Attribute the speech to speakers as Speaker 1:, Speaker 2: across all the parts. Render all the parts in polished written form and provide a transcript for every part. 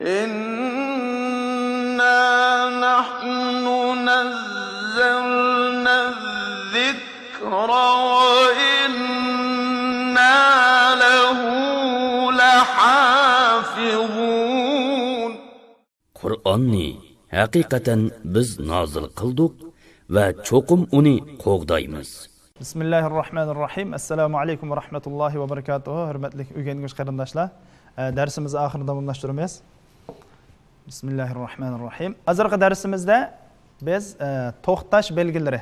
Speaker 1: إنا نحن نزلنا الذكر وإنا له لحافظون.
Speaker 2: Qur'onni haqiqatan biz nozil qildik va cho'qim uni qo'g'daymiz.
Speaker 3: Bismillahirrahmanirrahim. Assalomu alaykum va rahmatullohi va barakatuh. Hurmatli o'rgangich qarindoshlar, darsimizni oxirida davomlashtiramiz. Bismillahirrahmanirrahim. Hozirgi darsimizda biz to'xtash belgilari,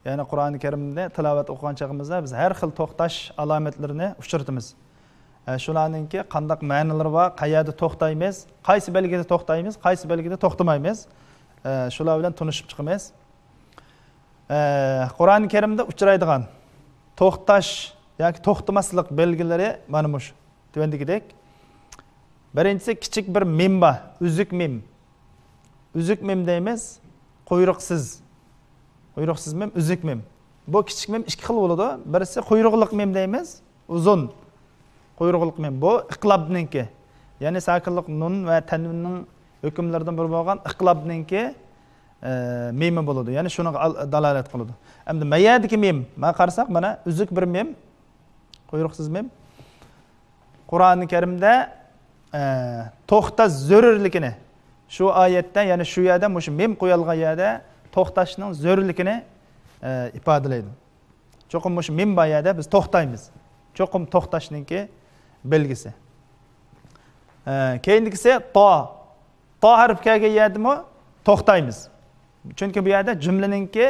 Speaker 3: ya'ni Qur'oni Karimda tilovat o'qigan chog'imizda biz har xil to'xtash alomatlarini uchratamiz. Shularningki qanday ma'nolari bor, qayerda to'xtaymiz, qaysi belgida to'xtaymiz, qaysi belgida to'xtamaymiz, shular bilan tanishib chiqamiz. Qur'oni Karimda uchraydigan to'xtash yoki to'xtamaslik belgilari mana shu tuvandagidek. Birinchisi kichik bir mim bor, uzuk mim. Uzuk mim deymiz, quyruqsiz. Quyruqsiz mim, uzuk mim. Bu kichik mim ikki xil bo'ladi. Birisi quyruqliq mim deymiz, uzun. Quyruqliq mim bu iqlobninki. Ya'ni sakinlik nun va tanvinning hukmlaridan biri bo'lgan iqlobninki mimi bo'ladi. Ya'ni shuni dalolat qiladi. Endi mayadiki mim, ma qarasak mana uzuk bir mim, quyruqsiz mim. Qur'oni Karimda to'xtash zarurligini shu oyatda, ya'ni shu yerda shu mim qo'yilgan yerda to'xtashning zarurligini ifodalaydi. Cho'qim shu mim bor yerda biz to'xtaymiz. Cho'qim to'xtashningki belgisi. Keyingisi to. To harfi kelgan yerdami to'xtaymiz. Chunki bu yerda jumlaningki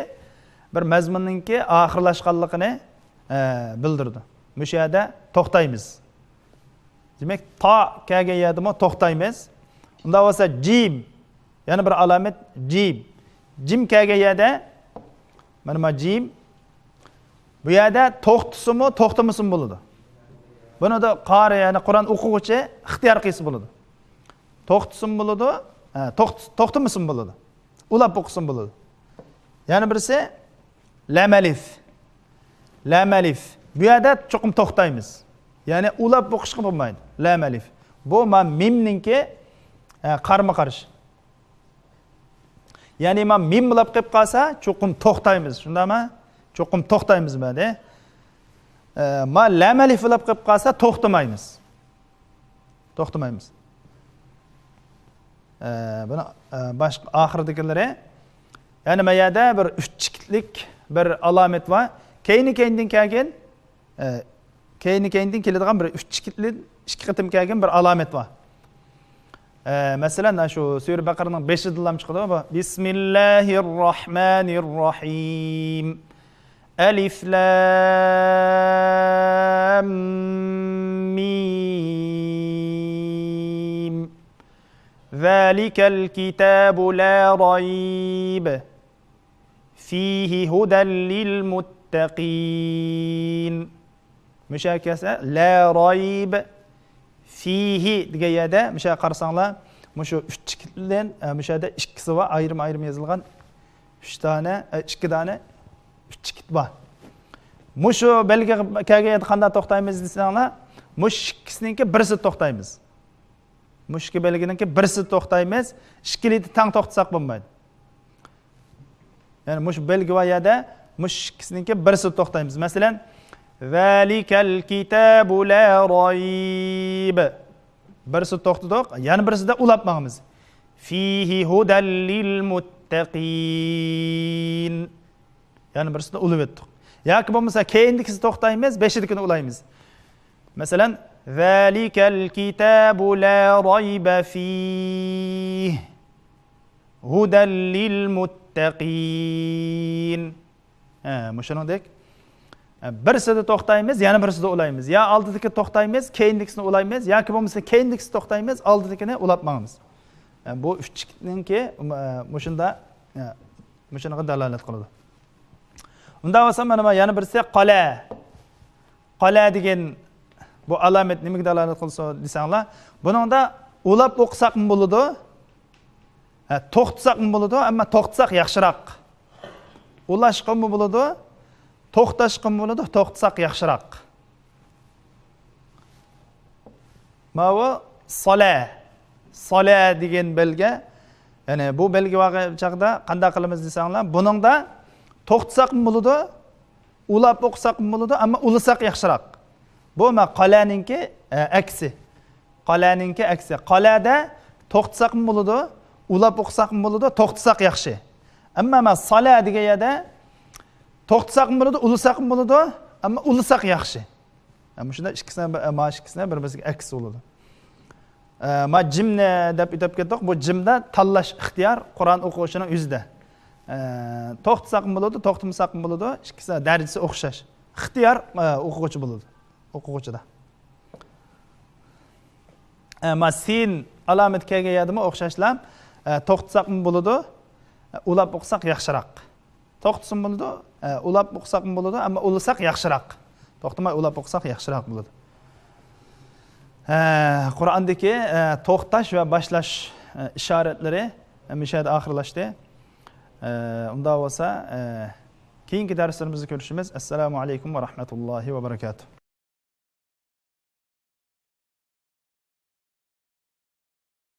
Speaker 3: bir mazmunninki oxirlashganligini bildirdi. Bu yerda to'xtaymiz. Demak, to kelgan yerdami to'xtaymiz. Unda bo'lsa jim, yana bir alomat jim. Jim kelgan yerda mana jim bu yerda to'xtasimi, to'xtamasin bo'ladi. Buni da qari, ya'ni Qur'on o'quvchi ixtiyor qilsa bo'ladi. To'xtasin bo'ladi, to'xtamasin bo'ladi. Ulab o'qisin bo'ladi. Yana birisi lam alif. Lam alif. Bu yerda cho'qim to'xtaymiz. Ya'ni ulab o'qishga bo'lmaydi. Lam alif. Bu mimninki qarama-qarshi. Ya'ni mim ulab qilib qolsa, cho'qim to'xtaymiz. Shundaymi? Cho'qim to'xtaymiz ba'da. Lam alif ulab qilib qolsa, to'xtamaymiz. To'xtamaymiz. Buni boshqa oxiridagilari, ya'ni mayada bir 3 chikitlik bir alomat bor. Keyindan keladigan bir 3 chikitlik, 2 qitim kelgan bir alomat bor. Masalan, shu Sura Baqaraning 5-lam chiqadi bu. Bismillahirrohmanirrohim. Alif lam mim. Zalikal kitabu la rayb fihi hudan lil muttaqin. Mushakasa la rayb fihi degan yerda musha qarasanglar, mushu 3 chikitdan mushada ikkisi va ayrim yozilgan 3 dona, 2 dona 3 chikit bor. Mushu belga kelgan yerda qanday to'xtaymiz desanglar, mush ikkisiningki birisi to'xtaymiz. Mushki belginingki birisi to'xtaymiz, ikkilini tang to'xtatsak bo'lmaydi. Ya'ni mush belgi va yerda mush ikkisiningki birisi to'xtaymiz. Masalan, zalikal kitabu la rayb. Birisi to'xtadik, yana birisida ulabmaymiz. Fihi hudan lil muttaqin. Yani birisida ulab etdik. Yoki bo'lmasa keyindikisi to'xtaymiz, 5-dikini ulaymiz. Masalan, zalikal kitabu la rayba fihi hudan lil muttaqin. Shuningdek, birisida to'xtaymiz, yana birisida ulaymiz. Ya oldidagi to'xtaymiz, keyindikisini ulaymiz, yoki bo'lmasa keyindikisi to'xtaymiz, oldidagini ulabmaymiz. Bu 3 chikitninki mushunda mushunaga dalolat qiladi. Unda bo'lsa mana yana birisi qala. Qala degan bu alomat nimaga dalolat qilsa desanglar, buningda ulab o'qisaqmi bo'ladi, to'xtasaqmi bo'ladi, ammo to'xtasak yaxshiroq. Ulashqimi bo'ladi, to'xtashqimi bo'ladi, to'xtasak yaxshiroq. Mana sala. sola degan belgi, ya'ni bu belgi vaqachaqda qanday qilamiz desanglar, buningda to'xtatsak bo'ladi, ulab o'qisak bo'ladi, ammo ulasak yaxshiroq. Bu qalaninki aksi. Qalaninki aksi. Qalada to'xtatsak bo'ladi, ulab o'qisak bo'ladi, to'xtatsak yaxshi. Ammo sola degan yerda to'xtatsak bo'ladi, ulasak bo'ladi, ammo ulasak yaxshi. Ama shunda ikkisini bir-biriga aks bo'ladi. Ma jimni deb aytib ketdik. Bu jimda tanlash ixtiyor Qur'on o'quvchining o'zida. To'xtatsak bo'ladi, to'xtamasak bo'ladi, ikkisi darajasi o'xshash. Ixtiyor o'quvchi bo'ladi. O'quvchida. Ma sin alomat kelgan yerdami o'xshashlar. To'xtatsak bo'ladi, ulab o'qisak yaxshiroq. To'xtatsin bo'ladi, ulab o'qisak bo'ladi, ammo ulasak yaxshiroq. To'xtamay ulab o'qisak yaxshiroq bo'ladi. Qur'ondagi to'xtash va boshlash ishoratlari mishada oxirlashdi. Unda bo'lsa, keyingi darslarimizda ko'rishamiz. Assalomu alaykum va rahmatullohi va barakatuh.